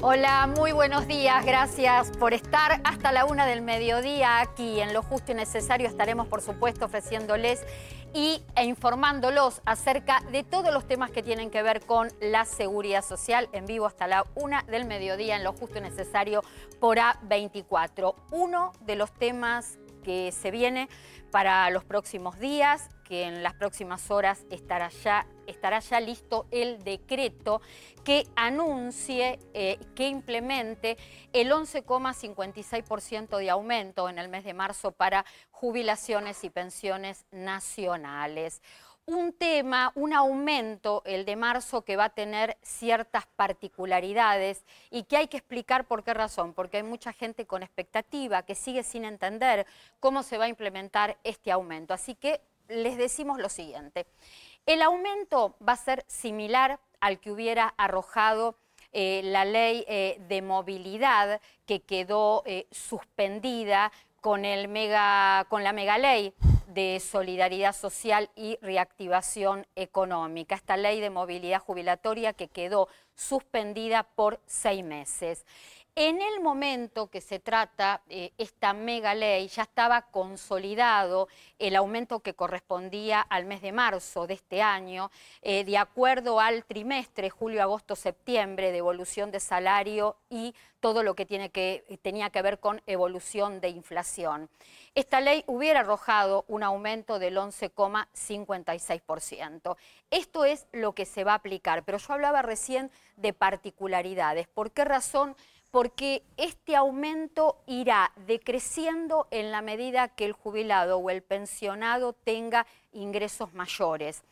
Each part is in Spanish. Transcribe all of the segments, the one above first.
Hola, muy buenos días. Gracias por estar hasta la 1 del mediodía aquí en Lo Justo y Necesario. Estaremos, por supuesto, ofreciéndoles e informándolos acerca de todos los temas que tienen que ver con la seguridad social en vivo hasta la 1 del mediodía en Lo Justo y Necesario por A24. Uno de los temas que se viene para los próximos días, que en las próximas horas estará ya listo el decreto que anuncie, que implemente el 11,56% de aumento en el mes de marzo para jubilaciones y pensiones nacionales. Un aumento, el de marzo, que va a tener ciertas particularidades y que hay que explicar por qué razón, porque hay mucha gente con expectativa que sigue sin entender cómo se va a implementar este aumento. Así que les decimos lo siguiente: el aumento va a ser similar al que hubiera arrojado la ley de movilidad, que quedó suspendida con la megaley de solidaridad social y reactivación económica, esta ley de movilidad jubilatoria que quedó suspendida por 6 meses. En el momento que se trata esta mega ley, ya estaba consolidado el aumento que correspondía al mes de marzo de este año, de acuerdo al trimestre, julio, agosto, septiembre, de evolución de salario y todo lo que tenía que ver con evolución de inflación. Esta ley hubiera arrojado un aumento del 11,56%. Esto es lo que se va a aplicar, pero yo hablaba recién de particularidades. ¿Por qué razón? Porque este aumento irá decreciendo en la medida que el jubilado o el pensionado tenga ingresos mayores.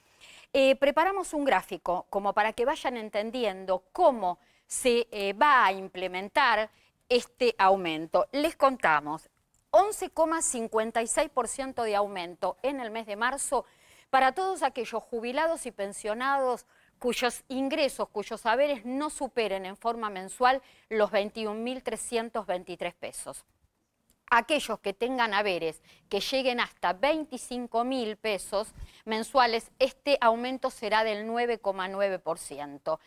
Preparamos un gráfico como para que vayan entendiendo cómo se va a implementar este aumento. Les contamos: 11,56% de aumento en el mes de marzo para todos aquellos jubilados y pensionados cuyos ingresos, cuyos haberes no superen en forma mensual los 21.323 pesos. Aquellos que tengan haberes que lleguen hasta 25.000 pesos mensuales, este aumento será del 9,9%.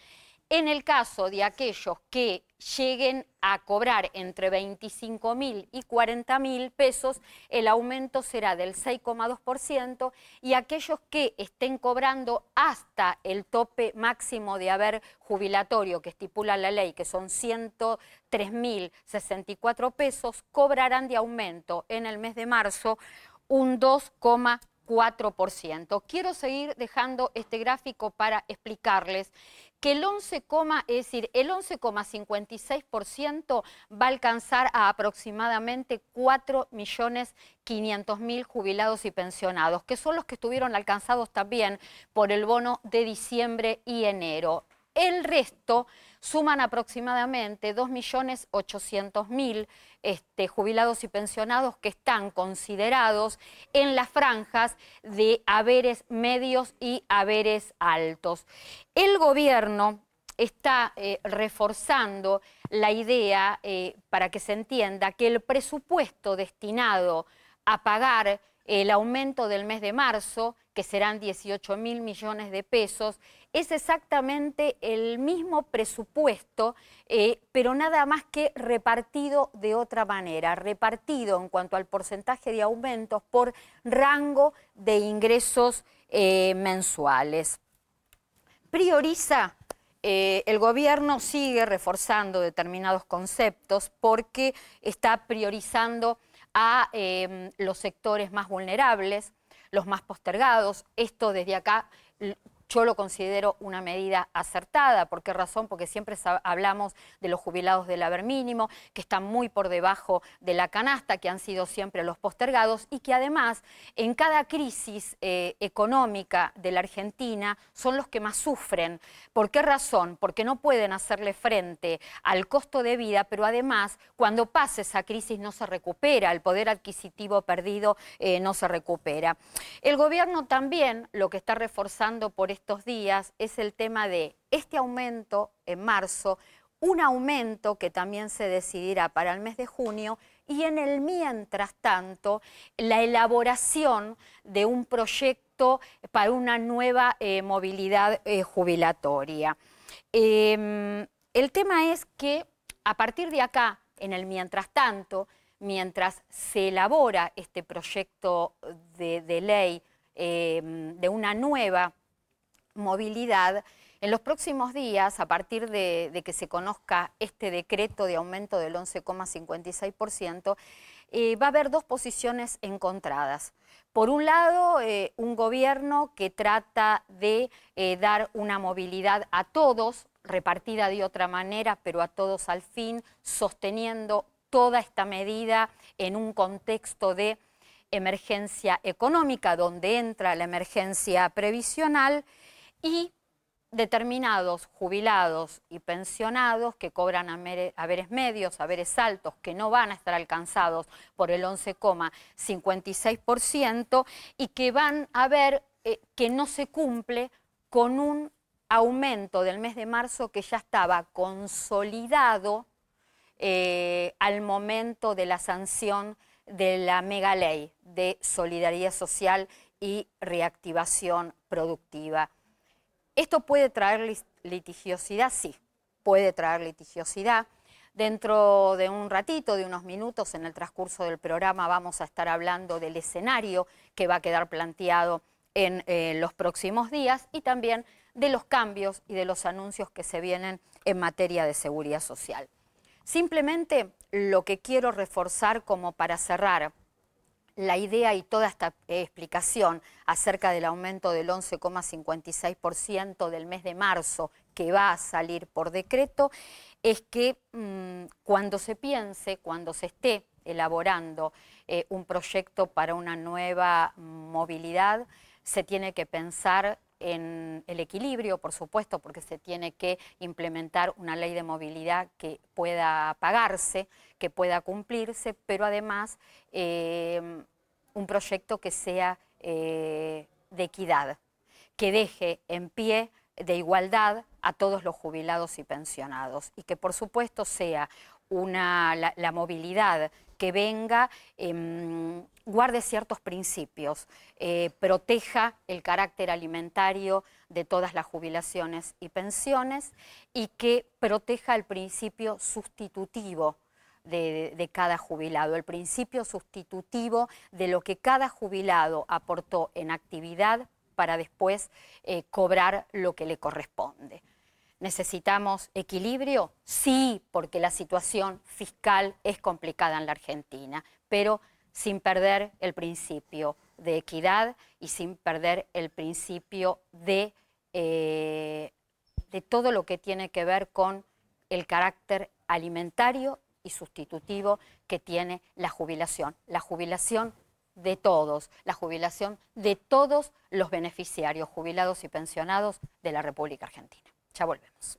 En el caso de aquellos que lleguen a cobrar entre 25.000 y 40.000 pesos, el aumento será del 6,2%, y aquellos que estén cobrando hasta el tope máximo de haber jubilatorio que estipula la ley, que son 103.064 pesos, cobrarán de aumento en el mes de marzo un 2,4%. Quiero seguir dejando este gráfico para explicarles que el 11,56% va a alcanzar a aproximadamente 4.500.000 jubilados y pensionados, que son los que estuvieron alcanzados también por el bono de diciembre y enero. El resto suman aproximadamente 2.800.000 jubilados y pensionados que están considerados en las franjas de haberes medios y haberes altos. El gobierno está reforzando la idea, para que se entienda, que el presupuesto destinado a pagar el aumento del mes de marzo, que serán 18.000 millones de pesos, es exactamente el mismo presupuesto, pero nada más que repartido de otra manera, repartido en cuanto al porcentaje de aumentos por rango de ingresos mensuales. Prioriza, el gobierno sigue reforzando determinados conceptos porque está priorizando a los sectores más vulnerables, los más postergados. Esto desde acá yo lo considero una medida acertada. ¿Por qué razón? Porque siempre hablamos de los jubilados del haber mínimo, que están muy por debajo de la canasta, que han sido siempre los postergados y que además en cada crisis económica de la Argentina son los que más sufren. ¿Por qué razón? Porque no pueden hacerle frente al costo de vida, pero además cuando pase esa crisis no se recupera, el poder adquisitivo perdido no se recupera. El gobierno también lo que está reforzando por estos días es el tema de este aumento en marzo, un aumento que también se decidirá para el mes de junio y en el mientras tanto la elaboración de un proyecto para una nueva movilidad jubilatoria. El tema es que a partir de acá, en el mientras tanto, mientras se elabora este proyecto de ley de una nueva movilidad, en los próximos días, a partir de que se conozca este decreto de aumento del 11,56%, va a haber dos posiciones encontradas. Por un lado, un gobierno que trata de dar una movilidad a todos, repartida de otra manera, pero a todos al fin, sosteniendo toda esta medida en un contexto de emergencia económica, donde entra la emergencia previsional, y determinados jubilados y pensionados que cobran haberes medios, haberes altos, que no van a estar alcanzados por el 11,56% y que van a ver que no se cumple con un aumento del mes de marzo que ya estaba consolidado al momento de la sanción de la mega ley de solidaridad social y reactivación productiva. ¿Esto puede traer litigiosidad? Sí, puede traer litigiosidad. Dentro de un ratito, de unos minutos, en el transcurso del programa vamos a estar hablando del escenario que va a quedar planteado en los próximos días y también de los cambios y de los anuncios que se vienen en materia de seguridad social. Simplemente lo que quiero reforzar como para cerrar la idea y toda esta explicación acerca del aumento del 11,56% del mes de marzo que va a salir por decreto es que cuando se piense, cuando se esté elaborando un proyecto para una nueva movilidad, se tiene que pensar en el equilibrio, por supuesto, porque se tiene que implementar una ley de movilidad que pueda pagarse, que pueda cumplirse, pero además un proyecto que sea de equidad, que deje en pie de igualdad a todos los jubilados y pensionados y que por supuesto sea la movilidad que venga, guarde ciertos principios, proteja el carácter alimentario de todas las jubilaciones y pensiones y que proteja el principio sustitutivo de cada jubilado, el principio sustitutivo de lo que cada jubilado aportó en actividad para después cobrar lo que le corresponde. ¿Necesitamos equilibrio? Sí, porque la situación fiscal es complicada en la Argentina, pero sin perder el principio de equidad y sin perder el principio de todo lo que tiene que ver con el carácter alimentario y sustitutivo que tiene la jubilación de todos, la jubilación de todos los beneficiarios, jubilados y pensionados de la República Argentina. Ya volvemos.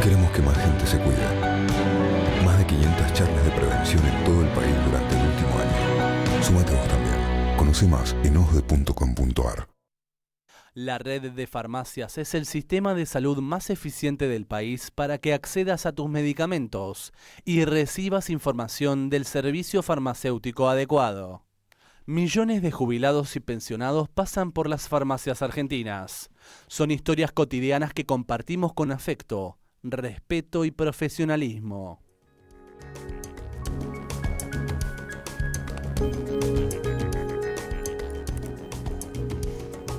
Queremos que más gente se cuide. Más de 500 charlas de prevención en todo el país durante el último año. Súmate vos también. Conoce más en osde.com.ar. La red de farmacias es el sistema de salud más eficiente del país para que accedas a tus medicamentos y recibas información del servicio farmacéutico adecuado. Millones de jubilados y pensionados pasan por las farmacias argentinas. Son historias cotidianas que compartimos con afecto, respeto y profesionalismo.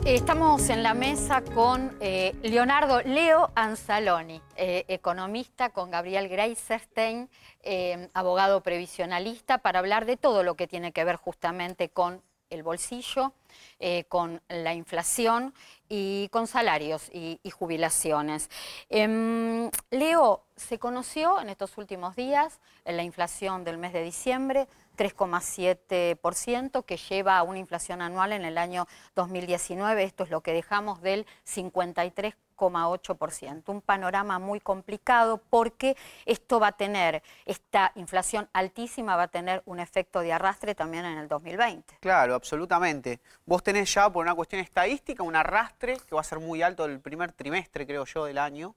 Estamos en la mesa con Leo Anzaloni, economista, con Gabriel Greiserstein, abogado previsionalista, para hablar de todo lo que tiene que ver justamente con el bolsillo, con la inflación y con salarios y jubilaciones. Leo, se conoció en estos últimos días la inflación del mes de diciembre, 3,7%, que lleva a una inflación anual en el año 2019, esto es lo que dejamos, del 53,8%. Un panorama muy complicado porque esto va a tener, esta inflación altísima va a tener un efecto de arrastre también en el 2020. Claro, absolutamente. Vos tenés ya, por una cuestión estadística, un arrastre que va a ser muy alto el primer trimestre, creo yo, del año.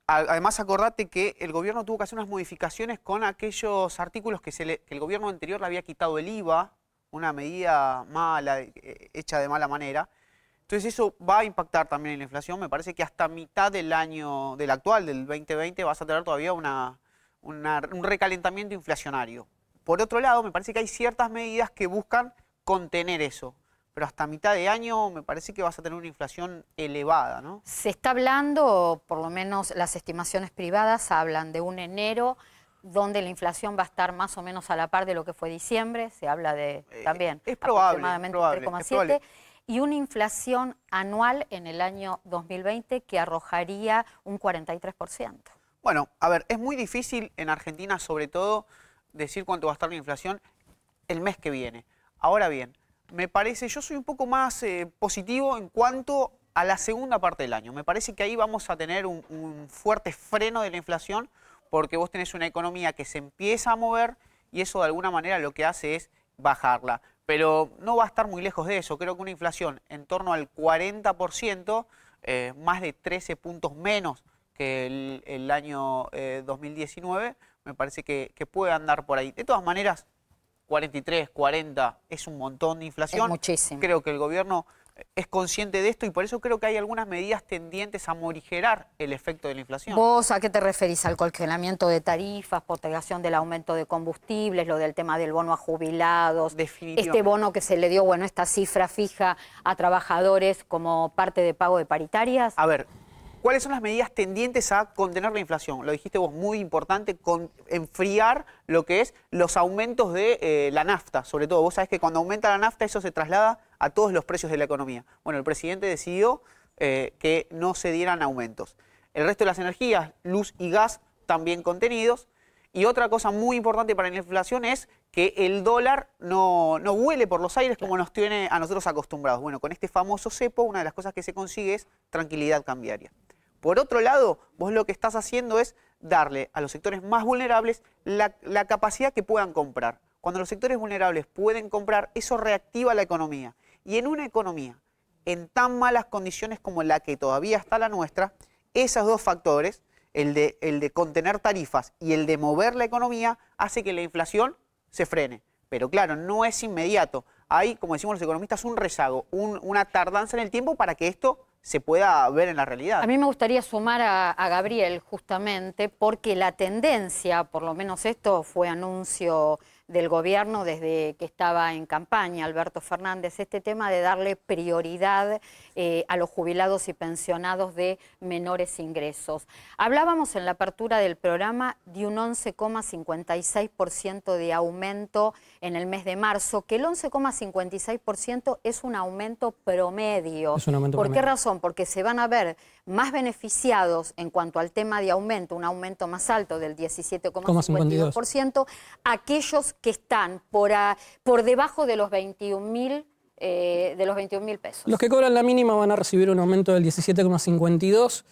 Además, acordate que el gobierno tuvo que hacer unas modificaciones con aquellos artículos que el gobierno anterior le había quitado el IVA, una medida mala, hecha de mala manera. Entonces eso va a impactar también en la inflación. Me parece que hasta mitad del año, del actual, del 2020, vas a tener todavía un recalentamiento inflacionario. Por otro lado, me parece que hay ciertas medidas que buscan contener eso. Pero hasta mitad de año me parece que vas a tener una inflación elevada, ¿no? Se está hablando, por lo menos las estimaciones privadas hablan de un enero donde la inflación va a estar más o menos a la par de lo que fue diciembre. Se habla de también es probable, aproximadamente 3,7%. Y una inflación anual en el año 2020 que arrojaría un 43%. Bueno, a ver, es muy difícil en Argentina, sobre todo, decir cuánto va a estar la inflación el mes que viene. Ahora bien, me parece, yo soy un poco más positivo en cuanto a la segunda parte del año. Me parece que ahí vamos a tener un fuerte freno de la inflación porque vos tenés una economía que se empieza a mover y eso de alguna manera lo que hace es bajarla. Pero no va a estar muy lejos de eso. Creo que una inflación en torno al 40%, más de 13 puntos menos que el año 2019, me parece que puede andar por ahí. De todas maneras, 43, 40 es un montón de inflación. Es muchísimo. Creo que el gobierno es consciente de esto y por eso creo que hay algunas medidas tendientes a morigerar el efecto de la inflación. ¿Vos a qué te referís? ¿Al congelamiento de tarifas, postergación del aumento de combustibles, lo del tema del bono a jubilados? Definitivamente. Este bono que se le dio, bueno, esta cifra fija a trabajadores como parte de pago de paritarias. A ver, ¿cuáles son las medidas tendientes a contener la inflación? Lo dijiste vos, muy importante, enfriar lo que es los aumentos de la nafta. Sobre todo, vos sabés que cuando aumenta la nafta eso se traslada a todos los precios de la economía. Bueno, el presidente decidió que no se dieran aumentos. El resto de las energías, luz y gas, también contenidos. Y otra cosa muy importante para la inflación es que el dólar no vuele por los aires como nos tiene a nosotros acostumbrados. Bueno, con este famoso cepo, una de las cosas que se consigue es tranquilidad cambiaria. Por otro lado, vos lo que estás haciendo es darle a los sectores más vulnerables la capacidad que puedan comprar. Cuando los sectores vulnerables pueden comprar, eso reactiva la economía. Y en una economía en tan malas condiciones como la que todavía está la nuestra, esos dos factores, el de contener tarifas y el de mover la economía, hace que la inflación se frene. Pero claro, no es inmediato. Hay, como decimos los economistas, un rezago, una tardanza en el tiempo para que esto se pueda ver en la realidad. A mí me gustaría sumar a Gabriel justamente porque la tendencia, por lo menos esto fue anuncio del gobierno desde que estaba en campaña, Alberto Fernández, este tema de darle prioridad a los jubilados y pensionados de menores ingresos. Hablábamos en la apertura del programa de un 11,56% de aumento en el mes de marzo, que el 11,56% es un aumento promedio. Es un aumento ¿Por promedio. qué razón? Porque se van a ver más beneficiados en cuanto al tema de aumento, un aumento más alto del 17,52%, aquellos que están por debajo de los 21.000 pesos. Los que cobran la mínima van a recibir un aumento del 17,52,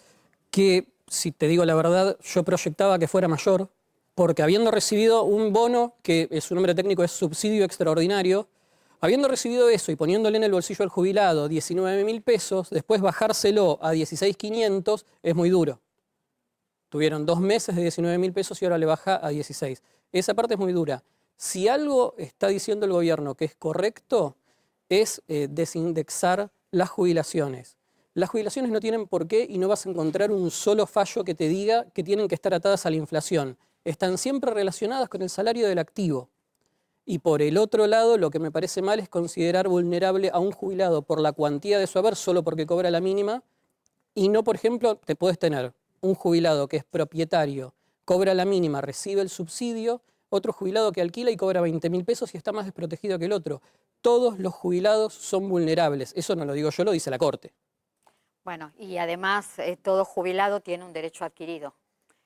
que, si te digo la verdad, yo proyectaba que fuera mayor, porque habiendo recibido un bono, que su nombre técnico es subsidio extraordinario, habiendo recibido eso y poniéndole en el bolsillo al jubilado 19.000 pesos, después bajárselo a 16.500 es muy duro. Tuvieron 2 meses de 19.000 pesos y ahora le baja a 16. Esa parte es muy dura. Si algo está diciendo el gobierno que es correcto, es desindexar las jubilaciones. Las jubilaciones no tienen por qué y no vas a encontrar un solo fallo que te diga que tienen que estar atadas a la inflación. Están siempre relacionadas con el salario del activo. Y por el otro lado, lo que me parece mal es considerar vulnerable a un jubilado por la cuantía de su haber solo porque cobra la mínima y no, por ejemplo, te puedes tener un jubilado que es propietario, cobra la mínima, recibe el subsidio, otro jubilado que alquila y cobra 20.000 pesos y está más desprotegido que el otro. Todos los jubilados son vulnerables. Eso no lo digo yo, lo dice la Corte. Bueno, y además todo jubilado tiene un derecho adquirido.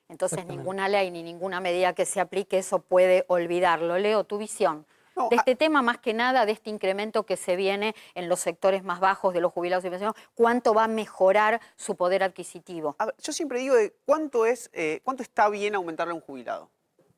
Entonces ninguna ley ni ninguna medida que se aplique eso puede olvidarlo. Leo, tu visión de este tema, más que nada de este incremento que se viene en los sectores más bajos de los jubilados y pensionados, ¿cuánto va a mejorar su poder adquisitivo? A ver, yo siempre digo de cuánto está bien aumentarle a un jubilado.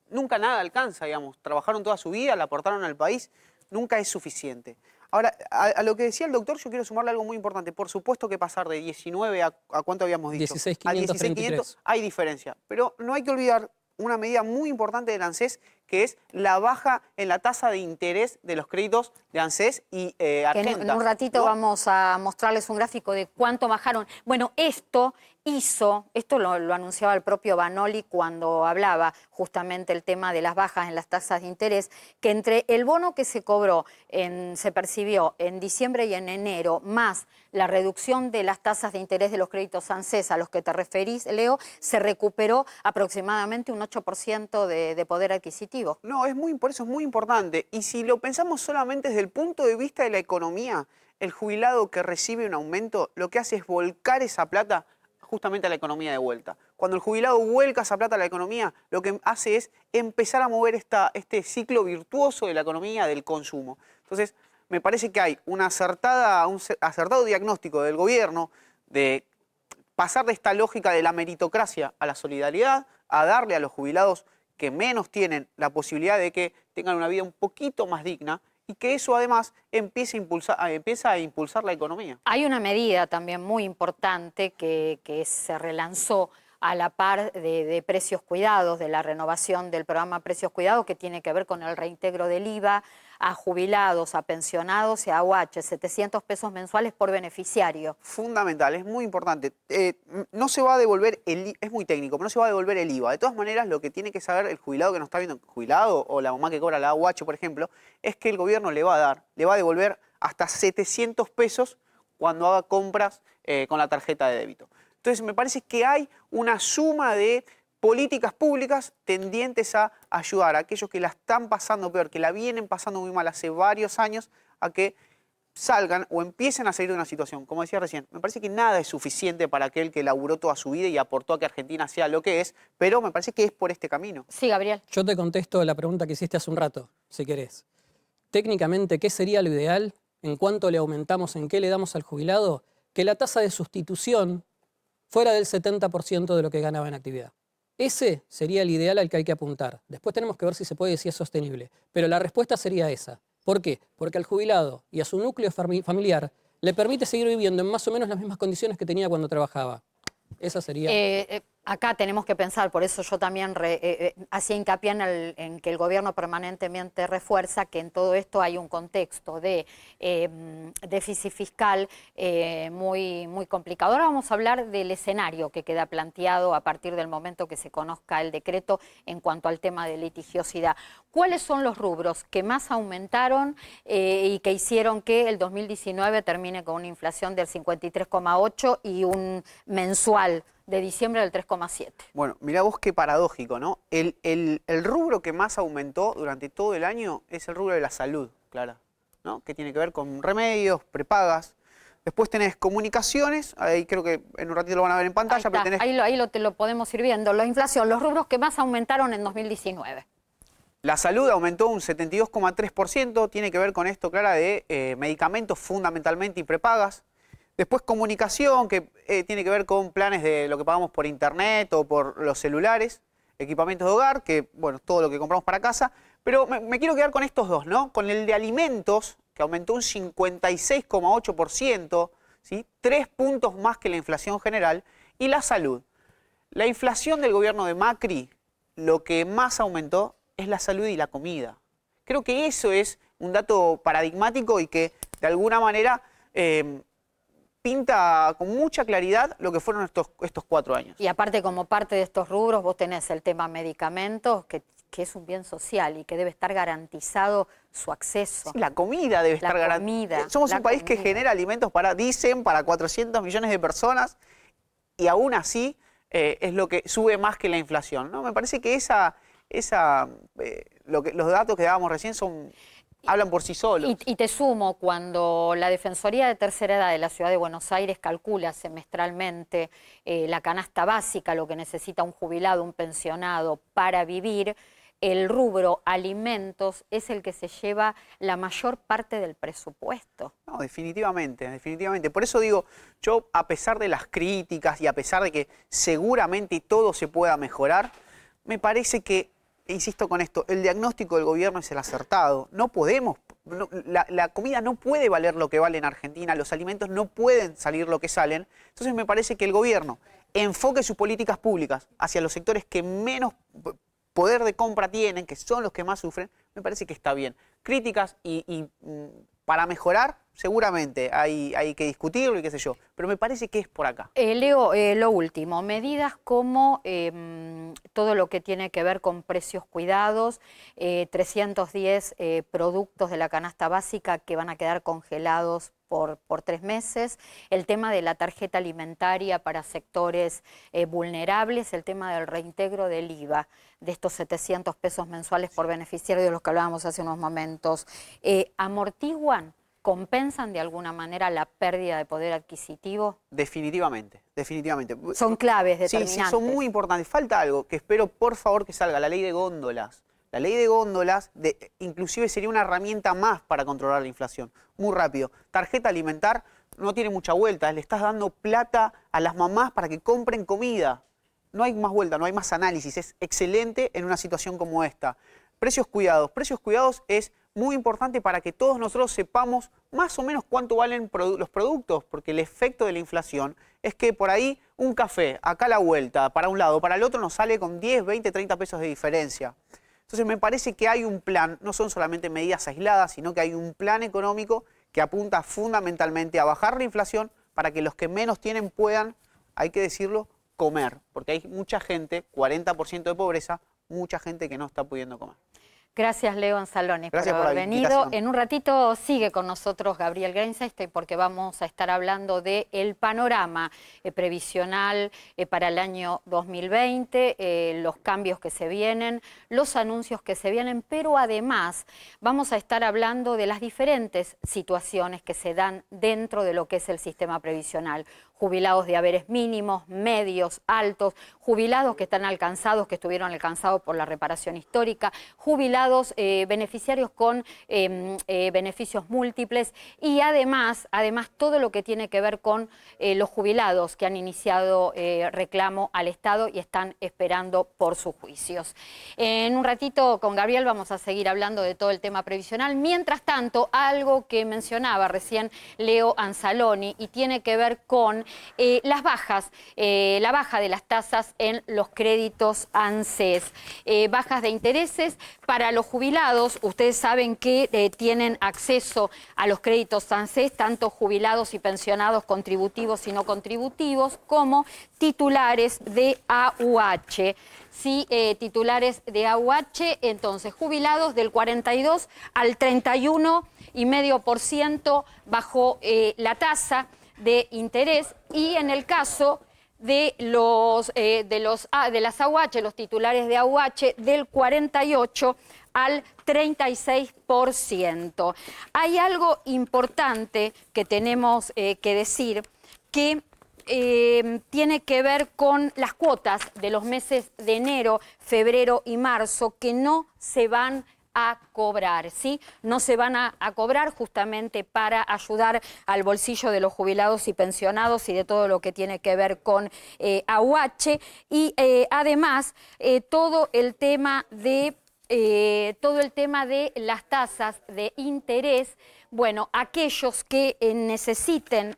Nunca nada alcanza, digamos. Trabajaron toda su vida, la aportaron al país, nunca es suficiente. Ahora, a lo que decía el doctor, yo quiero sumarle algo muy importante. Por supuesto que pasar de 19 a ¿cuánto habíamos dicho? 16.533. A 16.500 hay diferencia. Pero no hay que olvidar una medida muy importante del ANSES, que es la baja en la tasa de interés de los créditos de ANSES y Argentas. En un ratito, ¿no?, vamos a mostrarles un gráfico de cuánto bajaron. Bueno, esto lo anunciaba el propio Vanoli cuando hablaba justamente el tema de las bajas en las tasas de interés, que entre el bono que se cobró, se percibió en diciembre y en enero, más la reducción de las tasas de interés de los créditos ANSES a los que te referís, Leo, se recuperó aproximadamente un 8% de poder adquisitivo. No, por eso es muy importante. Y si lo pensamos solamente desde el punto de vista de la economía, el jubilado que recibe un aumento lo que hace es volcar esa plata justamente a la economía de vuelta. Cuando el jubilado vuelca esa plata a la economía, lo que hace es empezar a mover este ciclo virtuoso de la economía del consumo. Entonces, me parece que hay un acertado diagnóstico del gobierno de pasar de esta lógica de la meritocracia a la solidaridad, a darle a los jubilados que menos tienen la posibilidad de que tengan una vida un poquito más digna, y que eso además empieza a impulsar la economía. Hay una medida también muy importante que se relanzó a la par de Precios Cuidados, de la renovación del programa Precios Cuidados, que tiene que ver con el reintegro del IVA a jubilados, a pensionados y a AUH, 700 pesos mensuales por beneficiario. Fundamental, es muy importante. No se va a devolver es muy técnico, pero no se va a devolver el IVA. De todas maneras, lo que tiene que saber el jubilado que nos está viendo, jubilado o la mamá que cobra la AUH, por ejemplo, es que el gobierno le va a devolver hasta 700 pesos cuando haga compras con la tarjeta de débito. Entonces, me parece que hay una suma de políticas públicas tendientes a ayudar a aquellos que la están pasando peor, que la vienen pasando muy mal hace varios años, a que salgan o empiecen a salir de una situación. Como decía recién, me parece que nada es suficiente para aquel que laburó toda su vida y aportó a que Argentina sea lo que es, pero me parece que es por este camino. Sí, Gabriel. Yo te contesto la pregunta que hiciste hace un rato, si querés. Técnicamente, ¿qué sería lo ideal? ¿En cuánto le aumentamos, en qué le damos al jubilado? Que la tasa de sustitución fuera del 70% de lo que ganaba en actividad. Ese sería el ideal al que hay que apuntar. Después tenemos que ver si se puede y si es sostenible. Pero la respuesta sería esa. ¿Por qué? Porque al jubilado y a su núcleo familiar le permite seguir viviendo en más o menos las mismas condiciones que tenía cuando trabajaba. Esa sería... Acá tenemos que pensar, por eso yo también hacía hincapié en que el gobierno permanentemente refuerza que en todo esto hay un contexto de déficit fiscal muy, muy complicado. Ahora vamos a hablar del escenario que queda planteado a partir del momento que se conozca el decreto en cuanto al tema de litigiosidad. ¿Cuáles son los rubros que más aumentaron y que hicieron que el 2019 termine con una inflación del 53,8 y un mensual de diciembre del 3,7? Bueno, mirá vos qué paradójico, ¿no? El rubro que más aumentó durante todo el año es el rubro de la salud, Clara, ¿no? Que tiene que ver con remedios, prepagas. Después tenés comunicaciones, ahí creo que en un ratito lo van a ver en pantalla. Ahí, pero tenés... ahí lo podemos ir viendo. La inflación, los rubros que más aumentaron en 2019. La salud aumentó un 72,3%, tiene que ver con esto, Clara, de medicamentos fundamentalmente y prepagas. Después comunicación, que tiene que ver con planes de lo que pagamos por internet o por los celulares, equipamientos de hogar, que bueno, todo lo que compramos para casa. Pero me quiero quedar con estos dos, ¿no? Con el de alimentos, que aumentó un 56,8%, ¿sí? 3 puntos más que la inflación general, y la salud. La inflación del gobierno de Macri, lo que más aumentó es la salud y la comida. Creo que eso es un dato paradigmático y que de alguna manera pinta con mucha claridad lo que fueron estos 4 años. Y aparte, como parte de estos rubros, vos tenés el tema medicamentos, que es un bien social y que debe estar garantizado su acceso. Sí, la comida debe estar garantizada. Somos un país que genera alimentos para 400 millones de personas y aún así los datos que dábamos recién hablan por sí solos. Y te sumo, cuando la Defensoría de Tercera Edad de la Ciudad de Buenos Aires calcula semestralmente la canasta básica, lo que necesita un jubilado, un pensionado para vivir, el rubro alimentos es el que se lleva la mayor parte del presupuesto. No, definitivamente, definitivamente. Por eso digo, yo a pesar de las críticas y a pesar de que seguramente todo se pueda mejorar, me parece que, insisto con esto, el diagnóstico del gobierno es el acertado. No podemos, la comida no puede valer lo que vale en Argentina, los alimentos no pueden salir lo que salen. Entonces me parece que el gobierno enfoque sus políticas públicas hacia los sectores que menos poder de compra tienen, que son los que más sufren, me parece que está bien. Críticas y para mejorar, seguramente hay que discutirlo y qué sé yo, pero me parece que es por acá. Leo, lo último, medidas como todo lo que tiene que ver con precios cuidados, 310 productos de la canasta básica que van a quedar congelados por 3 meses, el tema de la tarjeta alimentaria para sectores vulnerables, el tema del reintegro del IVA, de estos 700 pesos mensuales por beneficiario de los que hablábamos hace unos momentos, ¿amortiguan, compensan de alguna manera la pérdida de poder adquisitivo? Definitivamente, definitivamente. Son claves determinantes. Sí, son muy importantes. Falta algo que espero por favor que salga, la ley de góndolas. La ley de góndolas inclusive sería una herramienta más para controlar la inflación. Muy rápido. Tarjeta alimentar no tiene mucha vuelta. Le estás dando plata a las mamás para que compren comida. No hay más vuelta, no hay más análisis. Es excelente en una situación como esta. Precios cuidados. Precios cuidados es muy importante para que todos nosotros sepamos más o menos cuánto valen los productos, porque el efecto de la inflación es que por ahí un café, acá a la vuelta, para un lado, para el otro nos sale con 10, 20, 30 pesos de diferencia. Entonces me parece que hay un plan, no son solamente medidas aisladas, sino que hay un plan económico que apunta fundamentalmente a bajar la inflación para que los que menos tienen puedan, hay que decirlo, comer. Porque hay mucha gente, 40% de pobreza, mucha gente que no está pudiendo comer. Gracias, Leo Anzalone, por Gracias por haber la venido. invitación. En un ratito sigue con nosotros Gabriel Greenstein, porque vamos a estar hablando del panorama previsional para el año 2020, los cambios que se vienen, los anuncios que se vienen, pero además vamos a estar hablando de las diferentes situaciones que se dan dentro de lo que es el sistema previsional. Jubilados de haberes mínimos, medios, altos, jubilados que están alcanzados, que estuvieron alcanzados por la reparación histórica, jubilados beneficiarios con beneficios múltiples y además todo lo que tiene que ver con los jubilados que han iniciado reclamo al Estado y están esperando por sus juicios. En un ratito con Gabriel vamos a seguir hablando de todo el tema previsional. Mientras tanto, algo que mencionaba recién Leo Anzalone y tiene que ver con las bajas, la baja de las tasas en los créditos ANSES, bajas de intereses para los jubilados. Ustedes saben que tienen acceso a los créditos ANSES, tanto jubilados y pensionados contributivos y no contributivos, como titulares de AUH. Sí, titulares de AUH, entonces jubilados del 42 al 31,5% bajó la tasa de interés, y en el caso de las AUH, los titulares de AUH, del 48 al 36%. Hay algo importante que tenemos que decir, que tiene que ver con las cuotas de los meses de enero, febrero y marzo, que no se van a cobrar, ¿sí? No se van a cobrar justamente para ayudar al bolsillo de los jubilados y pensionados y de todo lo que tiene que ver con AUH, y además todo el tema de las tasas de interés. Bueno, aquellos que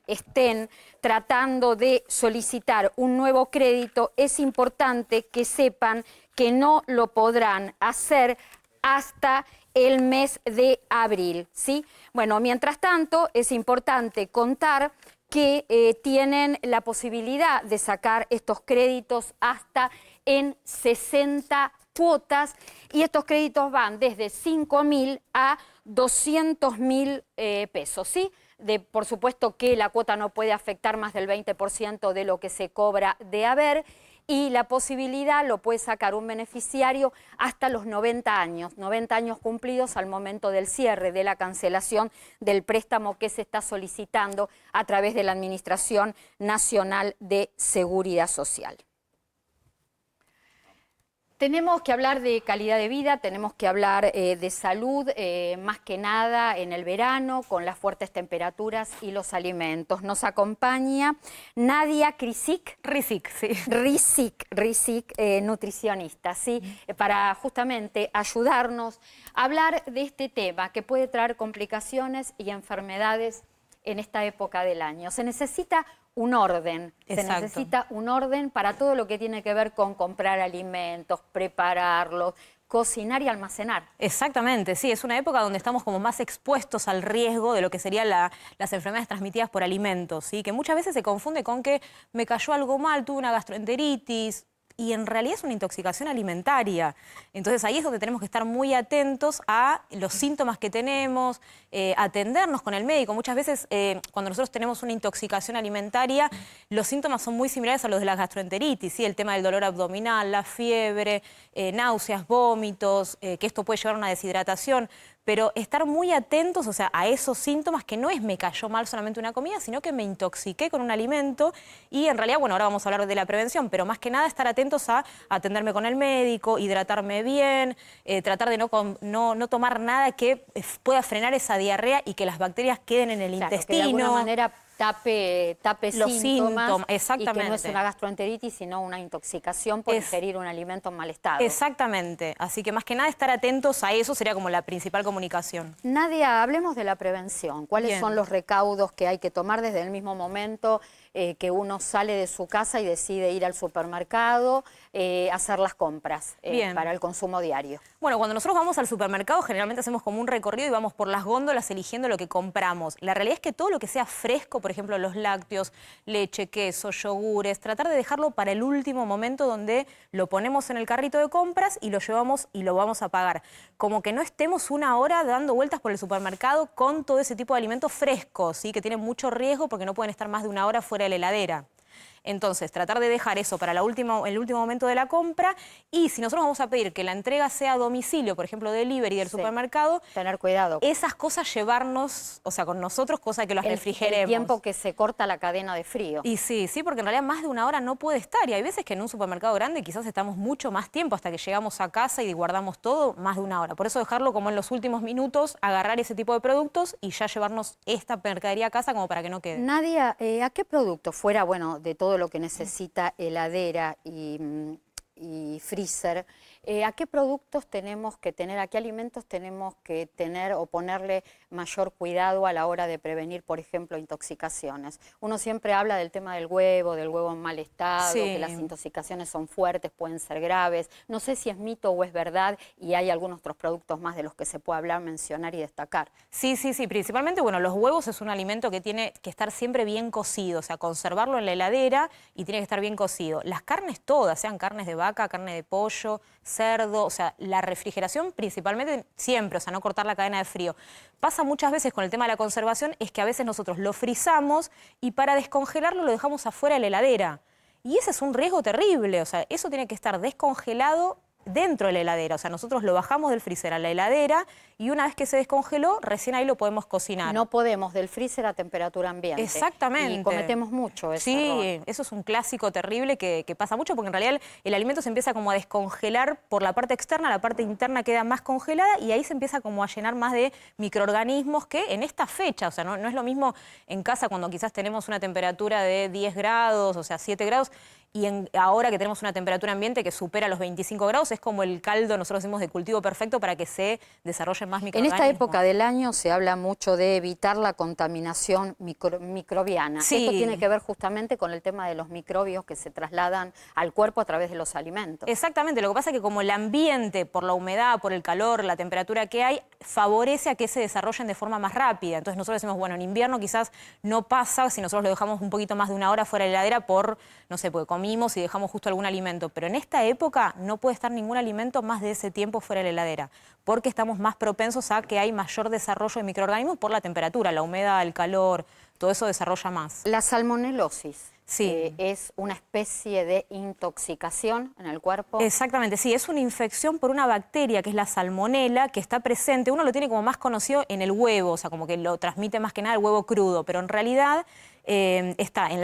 estén tratando de solicitar un nuevo crédito, es importante que sepan que no lo podrán hacer hasta el mes de abril, ¿sí? Bueno, mientras tanto, es importante contar que tienen la posibilidad de sacar estos créditos hasta en 60 cuotas, y estos créditos van desde 5.000 a 200.000 pesos, ¿sí? Por supuesto que la cuota no puede afectar más del 20% de lo que se cobra de haber. y la posibilidad lo puede sacar un beneficiario hasta los 90 años cumplidos al momento del cierre, de la cancelación del préstamo que se está solicitando a través de la Administración Nacional de Seguridad Social. Tenemos que hablar de calidad de vida, tenemos que hablar de salud, más que nada en el verano, con las fuertes temperaturas y los alimentos. Nos acompaña Nadia Krisic, nutricionista, ¿sí? Para justamente ayudarnos a hablar de este tema que puede traer complicaciones y enfermedades en esta época del año. Se necesita un orden, Exacto. Se necesita un orden para todo lo que tiene que ver con comprar alimentos, prepararlos, cocinar y almacenar. Exactamente, sí, es una época donde estamos como más expuestos al riesgo de lo que serían las enfermedades transmitidas por alimentos, ¿sí? Que muchas veces se confunde con que me cayó algo mal, tuve una gastroenteritis, y en realidad es una intoxicación alimentaria. Entonces ahí es donde tenemos que estar muy atentos a los síntomas que tenemos, atendernos con el médico. Muchas veces cuando nosotros tenemos una intoxicación alimentaria, los síntomas son muy similares a los de la gastroenteritis, ¿sí? El tema del dolor abdominal, la fiebre, náuseas, vómitos, que esto puede llevar a una deshidratación. Pero estar muy atentos, o sea, a esos síntomas, que no es me cayó mal solamente una comida, sino que me intoxiqué con un alimento. Y en realidad, bueno, ahora vamos a hablar de la prevención, pero más que nada estar atentos a atenderme con el médico, hidratarme bien, tratar de no tomar nada que pueda frenar esa diarrea y que las bacterias queden en el intestino. Que de alguna manera tape los síntomas, exactamente. Y que no es una gastroenteritis, sino una intoxicación por ingerir un alimento en mal estado. Exactamente. Así que más que nada estar atentos a eso sería como la principal comunicación. Nadia, hablemos de la prevención. ¿Cuáles son los recaudos que hay que tomar desde el mismo momento que uno sale de su casa y decide ir al supermercado, hacer las compras para el consumo diario? Bueno, cuando nosotros vamos al supermercado generalmente hacemos como un recorrido y vamos por las góndolas eligiendo lo que compramos. La realidad es que todo lo que sea fresco, por ejemplo los lácteos, leche, queso, yogures, tratar de dejarlo para el último momento donde lo ponemos en el carrito de compras y lo llevamos y lo vamos a pagar. Como que no estemos una hora dando vueltas por el supermercado con todo ese tipo de alimentos frescos, ¿sí? Que tienen mucho riesgo porque no pueden estar más de una hora fuera de la heladera. Entonces, tratar de dejar eso para el último momento de la compra, y si nosotros vamos a pedir que la entrega sea a domicilio, por ejemplo, delivery del supermercado, tener cuidado. Esas cosas llevarnos, o sea, con nosotros, cosa que las refrigeremos. El tiempo que se corta la cadena de frío. Y sí, porque en realidad más de una hora no puede estar, y hay veces que en un supermercado grande quizás estamos mucho más tiempo hasta que llegamos a casa y guardamos todo, más de una hora. Por eso dejarlo como en los últimos minutos, agarrar ese tipo de productos y ya llevarnos esta mercadería a casa como para que no quede. Nadia, ¿a qué producto fuera, bueno, de todo lo que necesita heladera y freezer, ¿a qué productos tenemos que tener, a qué alimentos tenemos que tener o ponerle mayor cuidado a la hora de prevenir, por ejemplo, intoxicaciones? Uno siempre habla del tema del huevo en mal estado, que las intoxicaciones son fuertes, pueden ser graves. No sé si es mito o es verdad, y hay algunos otros productos más de los que se puede hablar, mencionar y destacar. Sí, principalmente, bueno, los huevos es un alimento que tiene que estar siempre bien cocido, o sea, conservarlo en la heladera y tiene que estar bien cocido. Las carnes todas, sean carnes de vaca, carne de pollo, cerdo, o sea, la refrigeración principalmente siempre, o sea, no cortar la cadena de frío. Pasa muchas veces con el tema de la conservación, es que a veces nosotros lo frizamos y para descongelarlo lo dejamos afuera de la heladera. Y ese es un riesgo terrible, o sea, eso tiene que estar descongelado dentro de la heladera, o sea, nosotros lo bajamos del freezer a la heladera y una vez que se descongeló, recién ahí lo podemos cocinar. No podemos del freezer a temperatura ambiente. Exactamente. Y cometemos mucho ese error. Sí, eso es un clásico terrible que pasa mucho porque en realidad el alimento se empieza como a descongelar por la parte externa, la parte interna queda más congelada y ahí se empieza como a llenar más de microorganismos que en esta fecha, o sea, no es lo mismo en casa cuando quizás tenemos una temperatura de 10 grados, o sea, 7 grados, y ahora que tenemos una temperatura ambiente que supera los 25 grados, es como el caldo, nosotros decimos, de cultivo perfecto para que se desarrollen más microorganismos. En esta época del año se habla mucho de evitar la contaminación microbiana. Esto tiene que ver justamente con el tema de los microbios que se trasladan al cuerpo a través de los alimentos. Exactamente, lo que pasa es que como el ambiente, por la humedad, por el calor, la temperatura que hay, favorece a que se desarrollen de forma más rápida. Entonces nosotros decimos, bueno, en invierno quizás no pasa si nosotros lo dejamos un poquito más de una hora fuera de la heladera por, no sé, porque comimos y dejamos justo algún alimento, pero en esta época no puede estar ningún alimento más de ese tiempo fuera de la heladera, porque estamos más propensos a que hay mayor desarrollo de microorganismos por la temperatura, la humedad, el calor, todo eso desarrolla más. La salmonelosis. Sí. es una especie de intoxicación en el cuerpo. Exactamente, sí, es una infección por una bacteria que es la salmonela, que está presente, uno lo tiene como más conocido en el huevo, o sea, como que lo transmite más que nada el huevo crudo, pero en realidad está en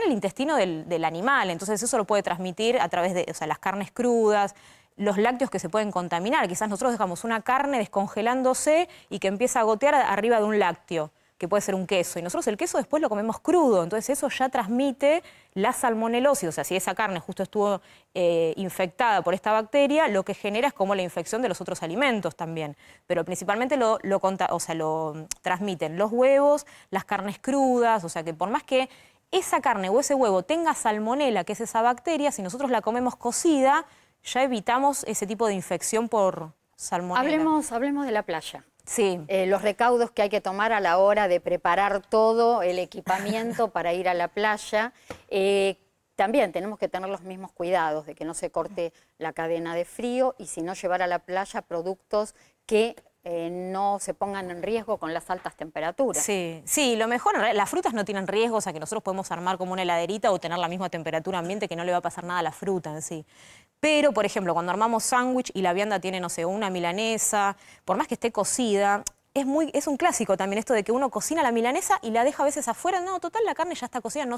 el intestino del animal, entonces eso lo puede transmitir a través de, o sea, las carnes crudas, los lácteos que se pueden contaminar. Quizás nosotros dejamos una carne descongelándose y que empieza a gotear arriba de un lácteo, que puede ser un queso, y nosotros el queso después lo comemos crudo, entonces eso ya transmite la salmonelosis, o sea, si esa carne justo estuvo infectada por esta bacteria, lo que genera es como la infección de los otros alimentos también, pero principalmente lo transmiten los huevos, las carnes crudas, o sea que por más que esa carne o ese huevo tenga salmonela, que es esa bacteria, si nosotros la comemos cocida, ya evitamos ese tipo de infección por salmonela. Hablemos de la playa. Sí. Los recaudos que hay que tomar a la hora de preparar todo el equipamiento para ir a la playa. También tenemos que tener los mismos cuidados de que no se corte la cadena de frío y si no llevar a la playa productos que no se pongan en riesgo con las altas temperaturas. Sí, sí, lo mejor, las frutas no tienen riesgo, o sea que nosotros podemos armar como una heladerita o tener la misma temperatura ambiente que no le va a pasar nada a la fruta en sí. Pero, por ejemplo, cuando armamos sándwich y la vianda tiene, no sé, una milanesa, por más que esté cocida, es un clásico también esto de que uno cocina la milanesa y la deja a veces afuera. No, total, la carne ya está cocida, no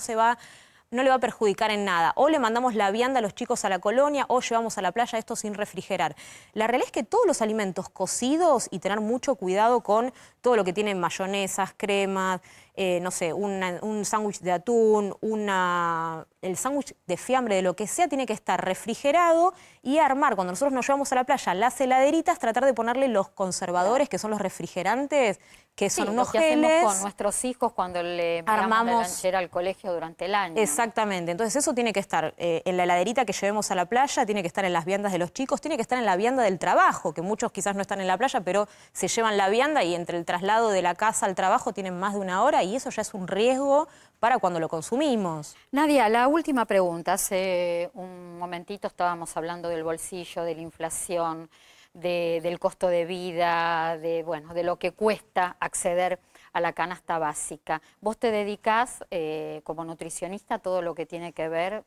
le va a perjudicar en nada. O le mandamos la vianda a los chicos a la colonia o llevamos a la playa esto sin refrigerar. La realidad es que todos los alimentos cocidos y tener mucho cuidado con todo lo que tiene mayonesas, cremas, no sé, un sándwich de atún, el sándwich de fiambre, de lo que sea, tiene que estar refrigerado y armar, cuando nosotros nos llevamos a la playa, las heladeritas, tratar de ponerle los conservadores, que son los refrigerantes, que son unos lo que geles. hacemos con nuestros hijos cuando le enviamos la lanchera al colegio durante el año. Exactamente, entonces eso tiene que estar en la heladerita que llevemos a la playa, tiene que estar en las viandas de los chicos, tiene que estar en la vianda del trabajo, que muchos quizás no están en la playa, pero se llevan la vianda y entre el traslado de la casa al trabajo tienen más de una hora y eso ya es un riesgo para cuando lo consumimos. Nadia, la última pregunta. Hace un momentito estábamos hablando del bolsillo, de la inflación, del costo de vida, de lo que cuesta acceder a la canasta básica. Vos te dedicás como nutricionista a todo lo que tiene que ver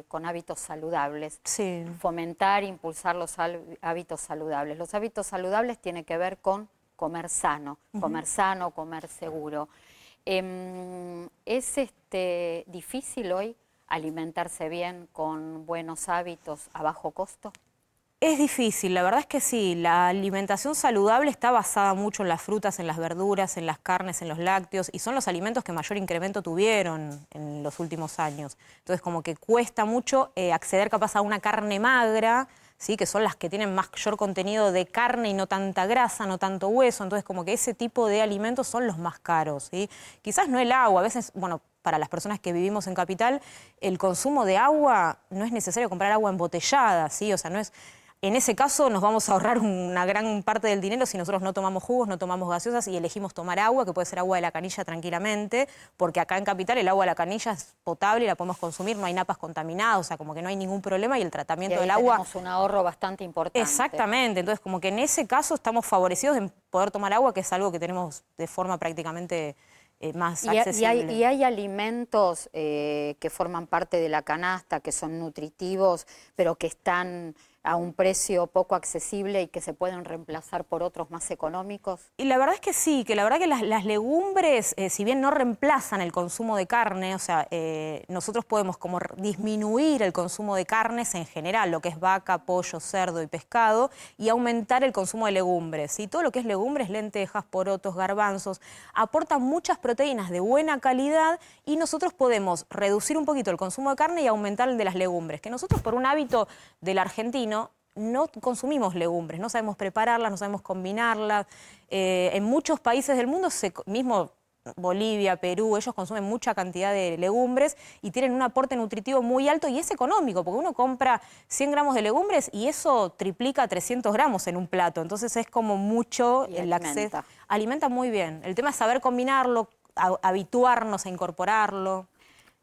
con hábitos saludables. Sí. Fomentar, impulsar los hábitos saludables. Los hábitos saludables tienen que ver con comer sano, comer seguro. ¿Es difícil hoy alimentarse bien con buenos hábitos a bajo costo? Es difícil, la verdad es que sí. La alimentación saludable está basada mucho en las frutas, en las verduras, en las carnes, en los lácteos, y son los alimentos que mayor incremento tuvieron en los últimos años. Entonces, como que cuesta mucho acceder capaz a una carne magra, ¿sí? Que son las que tienen mayor contenido de carne y no tanta grasa, no tanto hueso. Entonces, como que ese tipo de alimentos son los más caros, ¿sí? Quizás no el agua, a veces, bueno, para las personas que vivimos en Capital, el consumo de agua, no es necesario comprar agua embotellada, ¿sí? O sea, no es... En ese caso nos vamos a ahorrar una gran parte del dinero si nosotros no tomamos jugos, no tomamos gaseosas y elegimos tomar agua, que puede ser agua de la canilla tranquilamente, porque acá en Capital el agua de la canilla es potable y la podemos consumir, no hay napas contaminadas, o sea, como que no hay ningún problema y el tratamiento del agua... tenemos un ahorro bastante importante. Exactamente, entonces como que en ese caso estamos favorecidos en poder tomar agua, que es algo que tenemos de forma prácticamente... más accesible. Y hay alimentos que forman parte de la canasta, que son nutritivos, pero que están a un precio poco accesible y que se pueden reemplazar por otros más económicos. Y la verdad es que sí, que la verdad que las legumbres, si bien no reemplazan el consumo de carne, o sea, nosotros podemos como disminuir el consumo de carnes en general, lo que es vaca, pollo, cerdo y pescado, y aumentar el consumo de legumbres, ¿sí? Todo lo que es legumbres, lentejas, porotos, garbanzos, aportan muchas proteínas de buena calidad y nosotros podemos reducir un poquito el consumo de carne y aumentar el de las legumbres, que nosotros por un hábito del argentino no consumimos legumbres, no sabemos prepararlas, no sabemos combinarlas. En muchos países del mundo, mismo Bolivia, Perú, ellos consumen mucha cantidad de legumbres y tienen un aporte nutritivo muy alto y es económico, porque uno compra 100 gramos de legumbres y eso triplica 300 gramos en un plato. Entonces es como mucho el acceso. Alimenta muy bien. El tema es saber combinarlo, habituarnos a incorporarlo.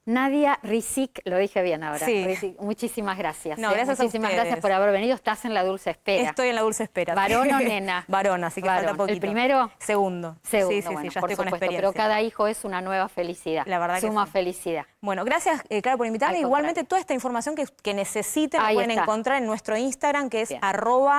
Nadia Rizik, lo dije bien ahora. Sí. Rizik, muchísimas gracias. No, gracias a Muchísimas ustedes. gracias por haber venido. Estás en la dulce espera. Estoy en la dulce espera. ¿Varón o nena? Varón, así que Varón. falta poquito. ¿El primero? Segundo. Segundo, Sí, sí, bueno, sí, ya por estoy con supuesto, experiencia. pero cada hijo es una nueva felicidad. La verdad que Suma sí. felicidad. Bueno, gracias, Clara, por invitarme. Al Igualmente, contrario. toda esta información que necesiten la Ahí pueden está. encontrar en nuestro Instagram, que es Bien.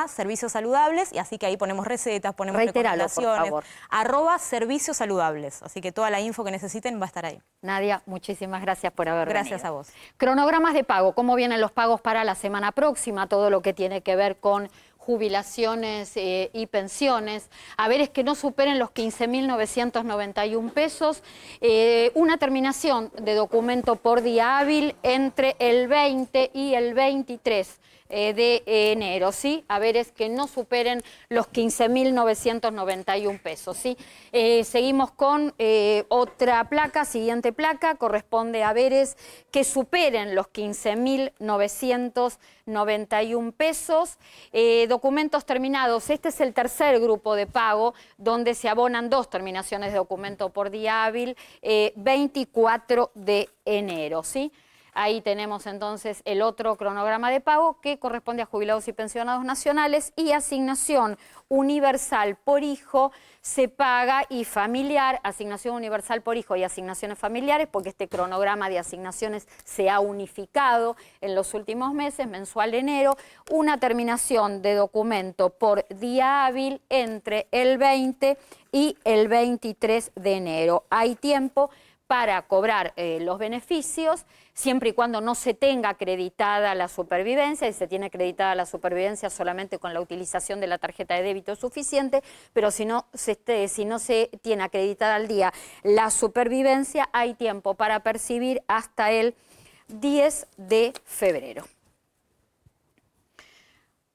@servicios saludables, y así que ahí ponemos recetas, ponemos Reitéralo, por recomendaciones. favor. @servicios saludables. Así que toda la info que necesiten va a estar ahí. Nadia, muchísimas gracias por haber venido. Gracias a vos. Cronogramas de pago, ¿cómo vienen los pagos para la semana próxima? Todo lo que tiene que ver con jubilaciones y pensiones. A ver, es que no superen los 15.991 pesos. Una terminación de documento por día hábil entre el 20 y el 23 de enero, ¿sí? A ver, es que no superen los 15.991 pesos, ¿sí? Seguimos con otra placa, siguiente placa, corresponde a haberes que superen los 15.991 pesos. Documentos terminados, este es el tercer grupo de pago, donde se abonan 2 terminaciones de documento por día hábil, 24 de enero, ¿sí? Ahí tenemos entonces el otro cronograma de pago que corresponde a jubilados y pensionados nacionales, y asignación universal por hijo se paga y familiar, asignación universal por hijo y asignaciones familiares, porque este cronograma de asignaciones se ha unificado en los últimos meses, mensual de enero, una terminación de documento por día hábil entre el 20 y el 23 de enero. Hay tiempo para cobrar los beneficios, siempre y cuando no se tenga acreditada la supervivencia, y se tiene acreditada la supervivencia solamente con la utilización de la tarjeta de débito es suficiente, pero si no se tiene acreditada al día la supervivencia, hay tiempo para percibir hasta el 10 de febrero.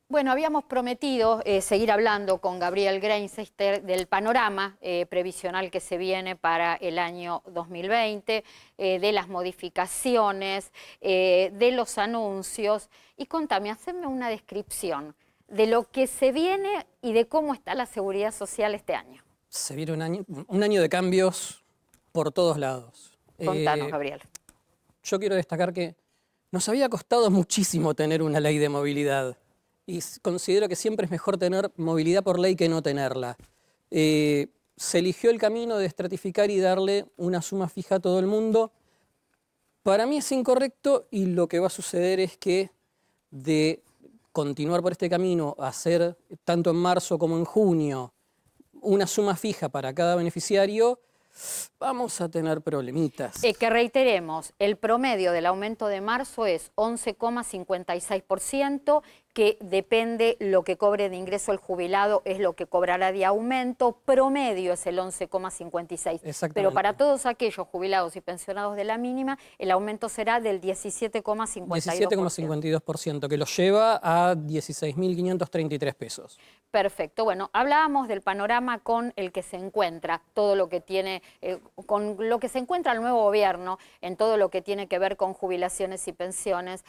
Bueno, habíamos prometido seguir hablando con Gabriel Greinstein del panorama previsional que se viene para el año 2020, de las modificaciones, de los anuncios. Y contame, haceme una descripción de lo que se viene y de cómo está la seguridad social este año. Se viene un año de cambios por todos lados. Contanos, Gabriel. Yo quiero destacar que nos había costado muchísimo tener una ley de movilidad. Y considero que siempre es mejor tener movilidad por ley que no tenerla. Se eligió el camino de estratificar y darle una suma fija a todo el mundo. Para mí es incorrecto, y lo que va a suceder es que de continuar por este camino, hacer tanto en marzo como en junio una suma fija para cada beneficiario, vamos a tener problemitas. Que reiteremos, el promedio del aumento de marzo es 11,56%, que depende lo que cobre de ingreso el jubilado, es lo que cobrará de aumento. Promedio es el 11,56%. Pero para todos aquellos jubilados y pensionados de la mínima, el aumento será del 17,52%. 17,52%, que lo lleva a 16.533 pesos. Perfecto. Bueno, hablábamos del panorama con el que se encuentra, todo lo que tiene, con lo que se encuentra el nuevo gobierno, en todo lo que tiene que ver con jubilaciones y pensiones.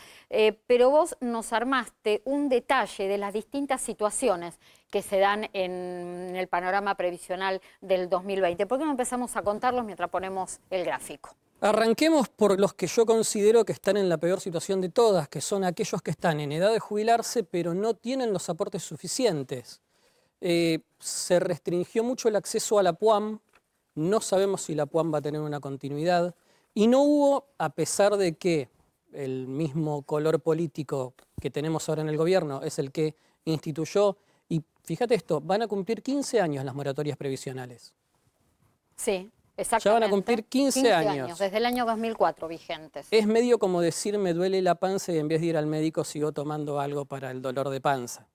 Pero vos nos armaste un detalle de las distintas situaciones que se dan en el panorama previsional del 2020. ¿Por qué no empezamos a contarlos mientras ponemos el gráfico? Arranquemos por los que yo considero que están en la peor situación de todas, que son aquellos que están en edad de jubilarse pero no tienen los aportes suficientes. Se restringió mucho el acceso a la PUAM, no sabemos si la PUAM va a tener una continuidad, y no hubo, a pesar de que el mismo color político que tenemos ahora en el gobierno es el que instituyó, y fíjate esto, van a cumplir 15 años las moratorias previsionales. Sí, exactamente. Ya van a cumplir 15 años. Desde el año 2004 vigentes. Es medio como decir me duele la panza y en vez de ir al médico sigo tomando algo para el dolor de panza.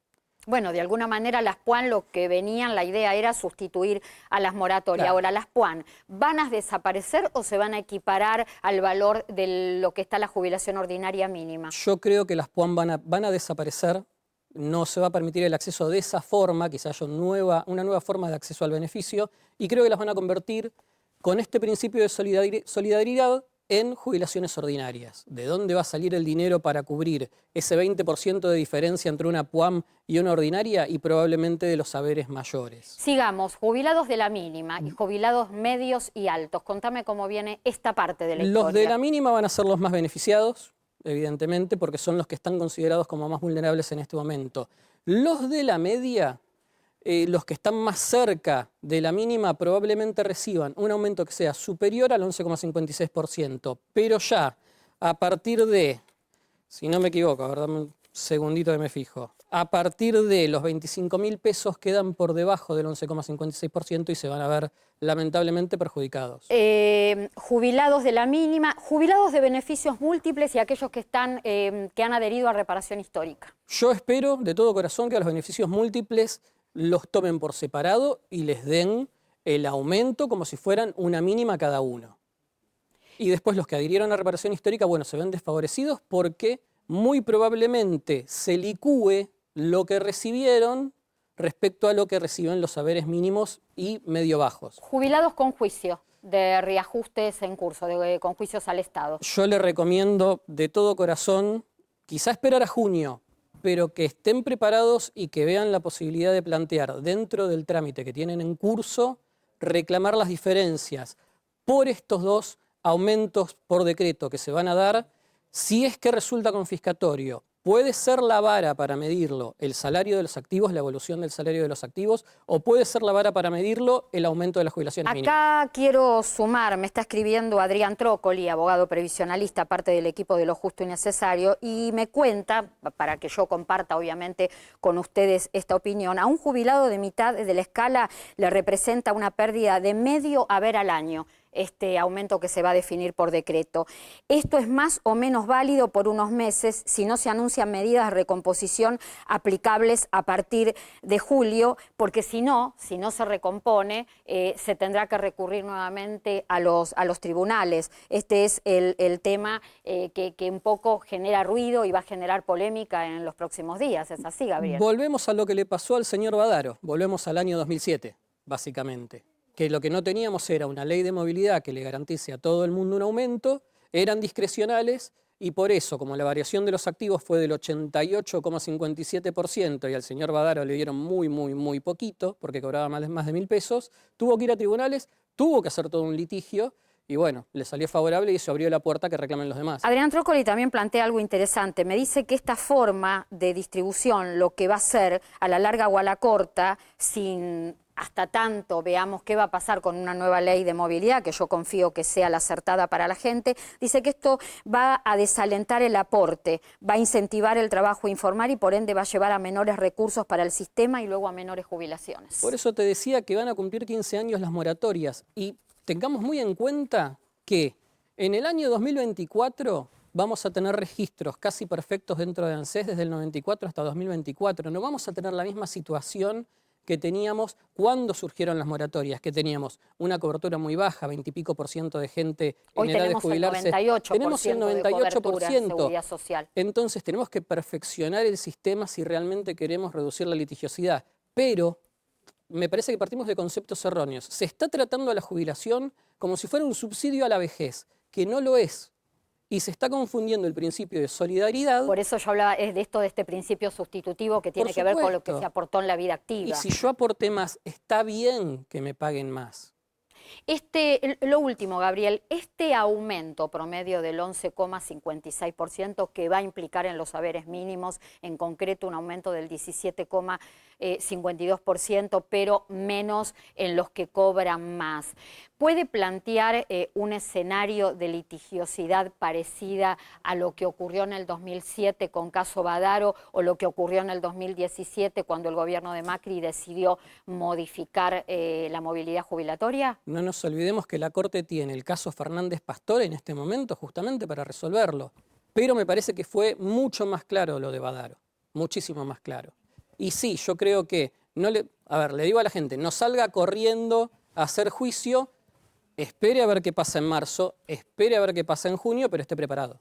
Bueno, de alguna manera las PUAN lo que venían, la idea era sustituir a las moratorias. Claro. Ahora, ¿las PUAN van a desaparecer o se van a equiparar al valor de lo que está la jubilación ordinaria mínima? Yo creo que las PUAM van a desaparecer, no se va a permitir el acceso de esa forma, quizá haya una nueva forma de acceso al beneficio, y creo que las van a convertir con este principio de solidaridad en jubilaciones ordinarias. ¿De dónde va a salir el dinero para cubrir ese 20% de diferencia entre una PUAM y una ordinaria? Y probablemente de los saberes mayores. Sigamos, jubilados de la mínima y jubilados medios y altos. Contame cómo viene esta parte de la historia. Los de la mínima van a ser los más beneficiados, evidentemente, porque son los que están considerados como más vulnerables en este momento. Los de la media, los que están más cerca de la mínima, probablemente reciban un aumento que sea superior al 11,56%, pero ya a partir de, si no me equivoco, a ver, dame un segundito que me fijo, a partir de los 25.000 pesos quedan por debajo del 11,56% y se van a ver lamentablemente perjudicados. Jubilados de la mínima, jubilados de beneficios múltiples y aquellos que han adherido a reparación histórica. Yo espero de todo corazón que a los beneficios múltiples los tomen por separado y les den el aumento como si fueran una mínima cada uno. Y después los que adhirieron a reparación histórica, bueno, se ven desfavorecidos porque muy probablemente se licúe lo que recibieron respecto a lo que reciben los saberes mínimos y medio bajos. Jubilados con juicio de reajustes en curso, con juicios al Estado. Yo le recomiendo de todo corazón, quizá esperar a junio, pero que estén preparados y que vean la posibilidad de plantear dentro del trámite que tienen en curso, reclamar las diferencias por estos dos aumentos por decreto que se van a dar. Si es que resulta confiscatorio, puede ser la vara para medirlo el salario de los activos, la evolución del salario de los activos, o puede ser la vara para medirlo el aumento de las jubilaciones mínimas. Acá quiero sumar, me está escribiendo Adrián Trócoli, abogado previsionalista, parte del equipo de Lo Justo y Necesario, y me cuenta, para que yo comparta obviamente con ustedes esta opinión, a un jubilado de mitad de la escala le representa una pérdida de medio haber al año. Este aumento que se va a definir por decreto. Esto es más o menos válido por unos meses si no se anuncian medidas de recomposición aplicables a partir de julio, porque si no se recompone, se tendrá que recurrir nuevamente a los tribunales. Este es el tema que un poco genera ruido y va a generar polémica en los próximos días. ¿Es así, Gabriel? Volvemos a lo que le pasó al señor Badaro, volvemos al año 2007, básicamente. Que lo que no teníamos era una ley de movilidad que le garantice a todo el mundo un aumento, eran discrecionales y por eso, como la variación de los activos fue del 88,57% y al señor Badaro le dieron muy poquito, porque cobraba más de 1.000 pesos, tuvo que ir a tribunales, tuvo que hacer todo un litigio y bueno, le salió favorable y se abrió la puerta que reclamen los demás. Adrián Trócoli también plantea algo interesante. Me dice que esta forma de distribución, lo que va a ser a la larga o a la corta, sin hasta tanto veamos qué va a pasar con una nueva ley de movilidad, que yo confío que sea la acertada para la gente, dice que esto va a desalentar el aporte, va a incentivar el trabajo informal y por ende va a llevar a menores recursos para el sistema y luego a menores jubilaciones. Por eso te decía que van a cumplir 15 años las moratorias y tengamos muy en cuenta que en el año 2024 vamos a tener registros casi perfectos dentro de ANSES desde el 94 hasta 2024. No vamos a tener la misma situación que teníamos cuando surgieron las moratorias, que teníamos una cobertura muy baja, 20 y pico % de gente en edad de jubilarse. Tenemos el 98% de seguridad social. Entonces tenemos que perfeccionar el sistema si realmente queremos reducir la litigiosidad. Pero me parece que partimos de conceptos erróneos. Se está tratando a la jubilación como si fuera un subsidio a la vejez, que no lo es. Y se está confundiendo el principio de solidaridad. Por eso yo hablaba de este principio sustitutivo que tiene que ver con lo que se aportó en la vida activa. Y si yo aporté más, está bien que me paguen más. Lo último, Gabriel, este aumento promedio del 11,56% que va a implicar en los saberes mínimos, en concreto un aumento del 17,52%, pero menos en los que cobran más, ¿puede plantear un escenario de litigiosidad parecida a lo que ocurrió en el 2007 con caso Badaro o lo que ocurrió en el 2017 cuando el gobierno de Macri decidió modificar la movilidad jubilatoria? No nos olvidemos que la Corte tiene el caso Fernández Pastor en este momento justamente para resolverlo. Pero me parece que fue mucho más claro lo de Badaro, muchísimo más claro. Y sí, yo creo que, le digo a la gente, no salga corriendo a hacer juicio, espere a ver qué pasa en marzo, espere a ver qué pasa en junio, pero esté preparado.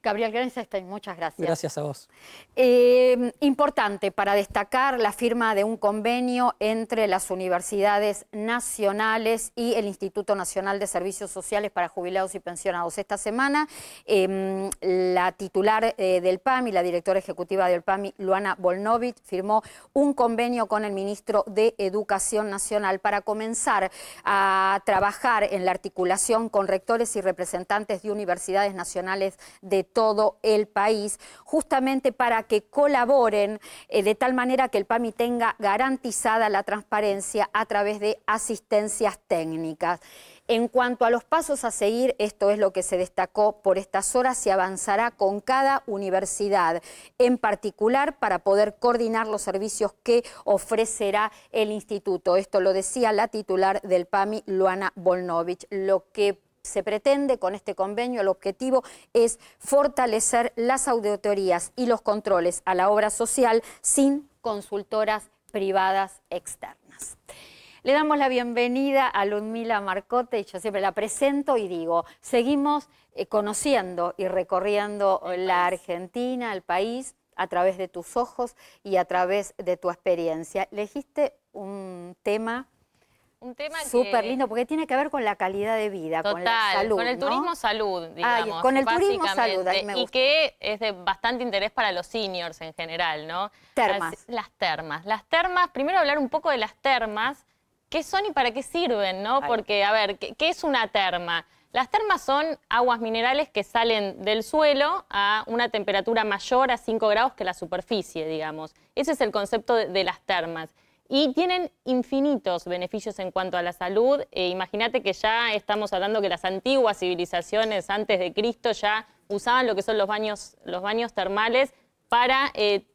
Gabriel Grenstein, muchas gracias. Gracias a vos. Importante para destacar la firma de un convenio entre las universidades nacionales y el Instituto Nacional de Servicios Sociales para Jubilados y Pensionados. Esta semana la titular del PAMI, la directora ejecutiva del PAMI, Luana Volnovich, firmó un convenio con el ministro de Educación Nacional para comenzar a trabajar en la articulación con rectores y representantes de universidades nacionales de todo el país, justamente para que colaboren de tal manera que el PAMI tenga garantizada la transparencia a través de asistencias técnicas. En cuanto a los pasos a seguir, esto es lo que se destacó por estas horas, se avanzará con cada universidad en particular para poder coordinar los servicios que ofrecerá el instituto. Esto lo decía la titular del PAMI, Luana Volnovich. Lo que se pretende con este convenio, el objetivo es fortalecer las auditorías y los controles a la obra social sin consultoras privadas externas. Le damos la bienvenida a Ludmila Marcotte, y yo siempre la presento y digo, seguimos conociendo y recorriendo la Argentina, el país, a través de tus ojos y a través de tu experiencia. Elegiste un tema súper lindo, porque tiene que ver con la calidad de vida, con la salud, con el ¿no? turismo salud, digamos. Con el turismo salud, ahí me gusta. Y que es de bastante interés para los seniors en general, ¿no? Termas. Las termas. Las termas, primero hablar un poco de las termas, qué son y para qué sirven, ¿no? Vale. Porque, a ver, ¿qué es una terma? Las termas son aguas minerales que salen del suelo a una temperatura mayor a 5 grados que la superficie, digamos. Ese es el concepto de las termas. Y tienen infinitos beneficios en cuanto a la salud. Imagínate que ya estamos hablando que las antiguas civilizaciones antes de Cristo ya usaban lo que son los baños termales para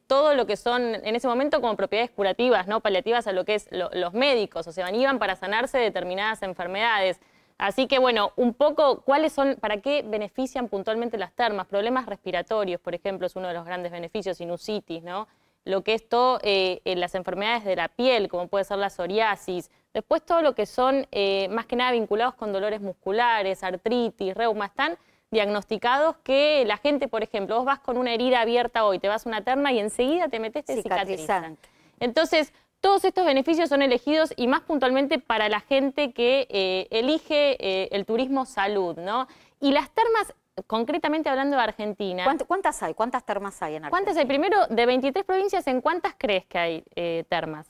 todo lo que son en ese momento como propiedades curativas, ¿no? Paliativas a lo que es los médicos, o sea, iban para sanarse de determinadas enfermedades. Así que bueno, un poco cuáles son, para qué benefician puntualmente las termas. Problemas respiratorios, por ejemplo, es uno de los grandes beneficios, sinusitis, ¿no? Lo que es todo las enfermedades de la piel, como puede ser la psoriasis. Después todo lo que son más que nada vinculados con dolores musculares, artritis, reuma, están diagnosticados que la gente, por ejemplo, vos vas con una herida abierta hoy, te vas a una terma y enseguida te metes, te cicatrizan. Entonces, todos estos beneficios son elegidos y más puntualmente para la gente que elige el turismo salud, ¿no? Y las termas, concretamente hablando de Argentina. ¿Cuántas hay? ¿Cuántas termas hay en Argentina? ¿Cuántas hay? Primero, de 23 provincias, ¿en cuántas crees que hay termas?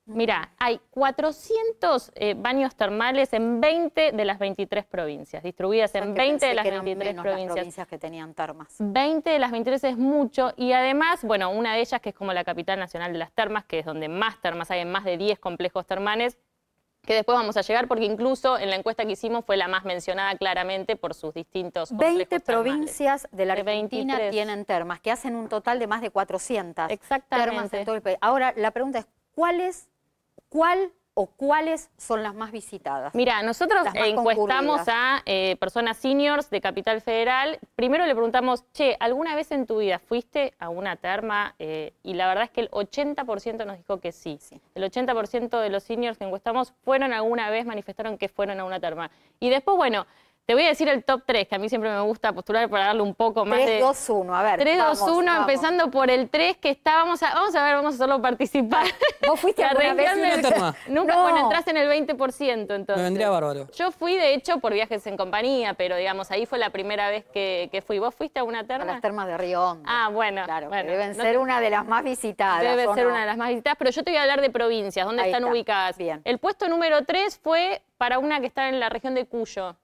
Mira, hay 400 baños termales en 20 de las 23 provincias, distribuidas en 20 de las 23 provincias. Las provincias que tenían termas. 20 de las 23 es mucho y además, bueno, una de ellas que es como la capital nacional de las termas, que es donde más termas hay, en más de 10 complejos termales, que después vamos a llegar porque incluso en la encuesta que hicimos fue la más mencionada claramente por sus distintos complejos 20 provincias de la Argentina 23. tienen termas, que hacen un total de más de 400 Exactamente. termas en todo el país. Ahora, la pregunta es, ¿cuáles son las más visitadas? Mira, nosotros Las más encuestamos concurridas. a personas seniors de Capital Federal. Primero le preguntamos, che, ¿alguna vez en tu vida fuiste a una terma? Y la verdad es que el 80% nos dijo que sí. El 80% de los seniors que encuestamos fueron alguna vez, manifestaron que fueron a una terma. Y después, bueno, te voy a decir el top 3, que a mí siempre me gusta postular para darle un poco más 3, 2, 1, a ver. 3, 2, 1, vamos. empezando por el 3, que está, vamos a hacerlo participar. ¿Vos fuiste alguna vez? Arranqué una terma? Nunca, No. bueno, entras en el 20% entonces. Me vendría bárbaro. Yo fui, de hecho, por viajes en compañía, pero digamos, ahí fue la primera vez que fui. ¿Vos fuiste a una A terma? las termas de Río Hondo. Ah, bueno. Claro, bueno, que deben no ser te- una de las más visitadas. Debe ¿o ser no? una de las más visitadas, pero yo te voy a hablar de provincias, ¿dónde Ahí están está. ubicadas? Bien. El puesto número 3 fue para una que está en la región de Cuyo,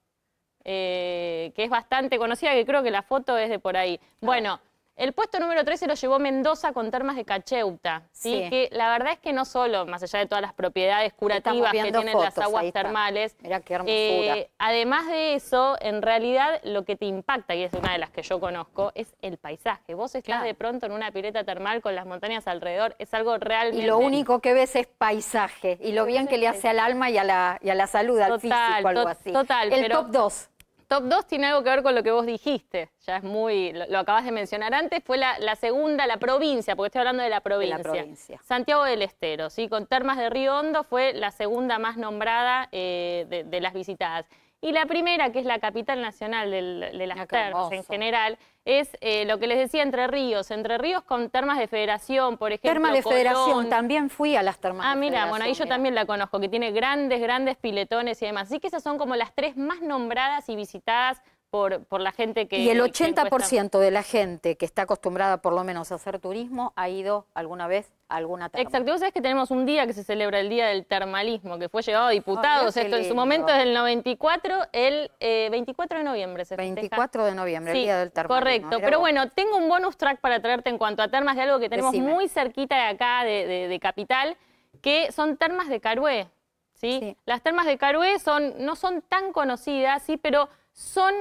que es bastante conocida, que creo que la foto es de por ahí. Bueno, el puesto número 3 se lo llevó Mendoza con termas de Cacheuta, ¿sí? Sí. Que la verdad es que no solo, más allá de todas las propiedades curativas que viendo tienen las fotos, aguas ahí está. termales, Mirá qué hermosura. además de eso, en realidad lo que te impacta, y es una de las que yo conozco, es el paisaje. Vos estás de pronto en una pileta termal con las montañas alrededor, es algo realmente... Y lo único que ves es paisaje y lo bien que le hace al alma y a la salud, al físico, algo así. Total, El pero top 2. Top 2 tiene algo que ver con lo que vos dijiste, ya es muy, lo acabas de mencionar antes, fue la segunda, la provincia, porque estoy hablando de la provincia. Santiago del Estero, ¿sí? Con termas de Río Hondo fue la segunda más nombrada de las visitadas. Y la primera, que es la capital nacional de las Qué termas en hermoso. general, es lo que les decía, Entre Ríos. Entre Ríos con termas de Federación, por ejemplo. Termas de Federación, Colón. también fui a las termas de Mira, Federación. bueno, ahí yo también la conozco, que tiene grandes piletones y demás. Así que esas son como las 3 más nombradas y visitadas por la gente que... Y el que encuesta. 80% de la gente que está acostumbrada por lo menos a hacer turismo ha ido alguna vez a alguna terma. Exacto. Vos sabés que tenemos un día que se celebra el Día del Termalismo, que fue llevado a diputados. Ay, qué Esto en su lindo. momento es del 94, el 24 de noviembre se festeja. 24 de noviembre, el Sí, Día del Termalismo. correcto. Mirá Pero vos. bueno, tengo un bonus track para traerte en cuanto a termas de algo que tenemos Decime. muy cerquita de acá, de Capital, que son termas de Carué. ¿Sí? Sí. Las termas de Carué no son tan conocidas, ¿sí? Pero son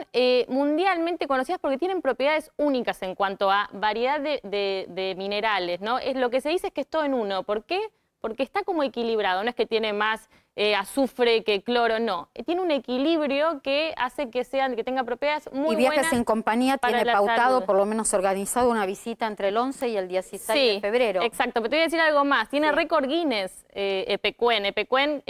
mundialmente conocidas porque tienen propiedades únicas en cuanto a variedad de minerales, ¿no? Lo que se dice es que es todo en uno. ¿Por qué? Porque está como equilibrado, no es que tiene más azufre que cloro, no. Tiene un equilibrio que hace que tenga propiedades muy Y Viajes buenas en Compañía para tiene la pautado, salud. por lo menos organizado, una visita entre el 11 y el 16 de febrero. Exacto, pero te voy a decir algo más. Tiene Sí. récord Guinness Epecuén. Epecuén,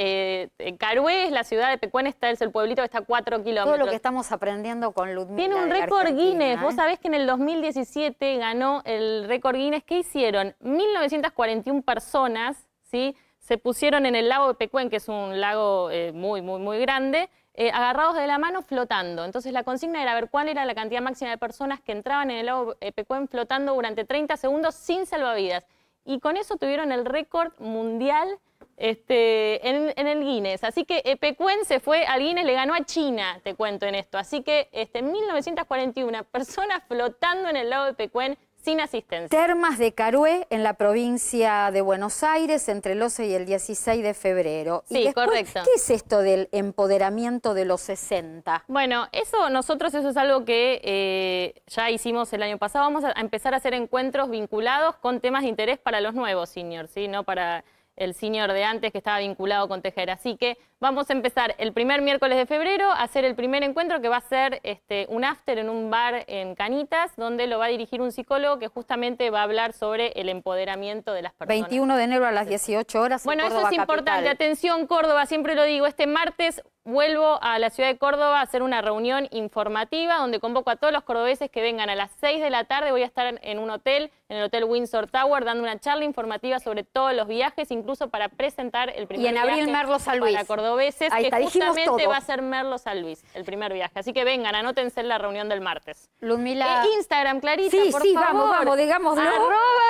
Carué es la ciudad de Epecuén, es el pueblito que está a 4 kilómetros. Todo lo que estamos aprendiendo con Ludmila. Tiene un de récord Argentina, Guinness. Vos ¿eh? sabés que en el 2017 ganó el récord Guinness. ¿Qué hicieron? 1941 personas, ¿sí? Se pusieron en el lago de Pecuén, que es un lago muy grande, agarrados de la mano flotando. Entonces la consigna era ver cuál era la cantidad máxima de personas que entraban en el lago de Pecuén flotando durante 30 segundos sin salvavidas. Y con eso tuvieron el récord mundial en el Guinness. Así que Epecuén se fue al Guinness, le ganó a China, te cuento en esto. Así que en 1941, personas flotando en el lago de Epecuén sin asistencia. Termas de Carué en la provincia de Buenos Aires entre el 11 y el 16 de febrero. Sí, y después, correcto. ¿qué es esto del empoderamiento de los 60? Bueno, eso es algo que ya hicimos el año pasado. Vamos a empezar a hacer encuentros vinculados con temas de interés para los nuevos seniors, ¿sí? No para el senior de antes que estaba vinculado con tejer. Así que vamos a empezar el primer miércoles de febrero a hacer el primer encuentro, que va a ser un after en un bar en Canitas, donde lo va a dirigir un psicólogo que justamente va a hablar sobre el empoderamiento de las personas. 21 de enero a las 18 horas en Bueno, Córdoba eso es importante. capital. Atención, Córdoba, siempre lo digo. Este martes vuelvo a la ciudad de Córdoba a hacer una reunión informativa donde convoco a todos los cordobeses que vengan a las 6 de la tarde. Voy a estar en un hotel, en el Hotel Windsor Tower, dando una charla informativa sobre todos los viajes, incluso para presentar el primer Y en abril viaje Merlo San Luis. para cordobeses, Ahí que está, dijimos justamente todo. va a ser Merlo San Luis, el primer viaje. Así que vengan, anótense en la reunión del martes. Ludmila. Instagram, Clarita, Sí, por sí, favor. vamos, digámoslo.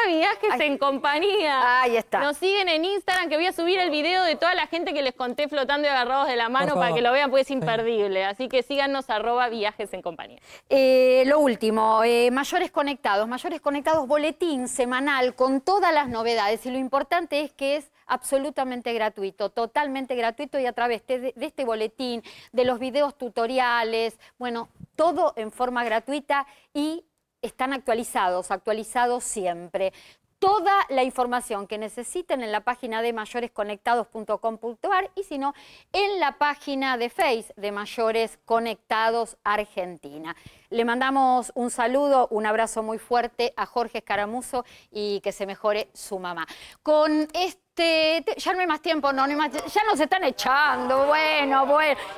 @viajes Ay. en compañía. Ahí está. Nos siguen en Instagram, que voy a subir el video de toda la gente que les conté flotando y agarrados de la mano Por para favor. que lo vean, porque es imperdible. Así que síganos @viajes en compañía. Lo último, Mayores Conectados. Mayores Conectados, boletín semanal con todas las novedades. Y lo importante es que es absolutamente gratuito, totalmente gratuito, y a través de este boletín, de los videos tutoriales, bueno, todo en forma gratuita y están actualizados siempre. Toda la información que necesiten en la página de mayoresconectados.com.ar y si no, en la página de Face de Mayores Conectados Argentina. Le mandamos un saludo, un abrazo muy fuerte a Jorge Escaramuzo y que se mejore su mamá. Con ya no hay más tiempo, ya nos están echando, bueno,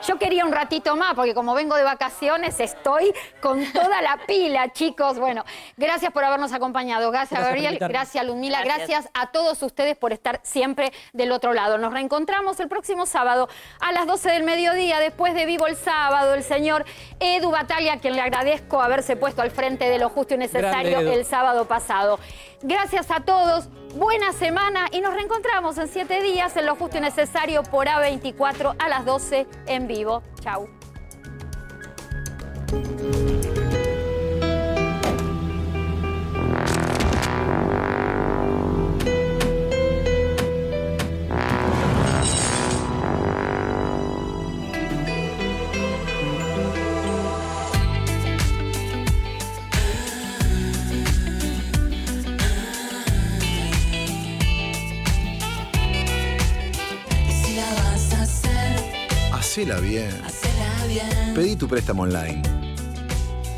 yo quería un ratito más porque como vengo de vacaciones estoy con toda la pila, chicos. Bueno, gracias por habernos acompañado, gracias por Gabriel, invitarme. gracias Ludmila, Gracias. gracias a todos ustedes por estar siempre del otro lado. Nos reencontramos el próximo sábado a las 12 del mediodía, después de Vivo el Sábado, el señor Edu Bataglia, a quien le agradezco haberse puesto al frente de Lo Justo y Necesario Grande, Edu. el sábado pasado. Gracias a todos, buena semana y nos reencontramos en 7 días en Lo Justo y Necesario por A24 a las 12 en vivo. Chau. Si la vas a hacer, Hacela bien. hacela bien. Pedí tu préstamo online.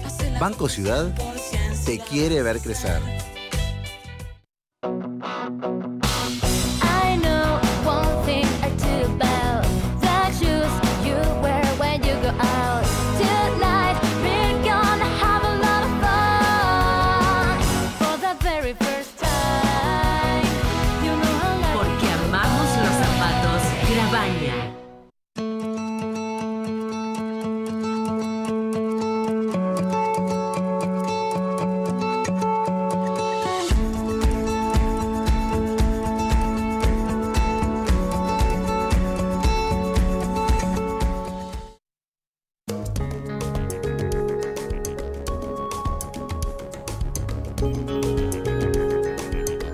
Hacela Banco Ciudad por ciencia. te quiere ver crecer.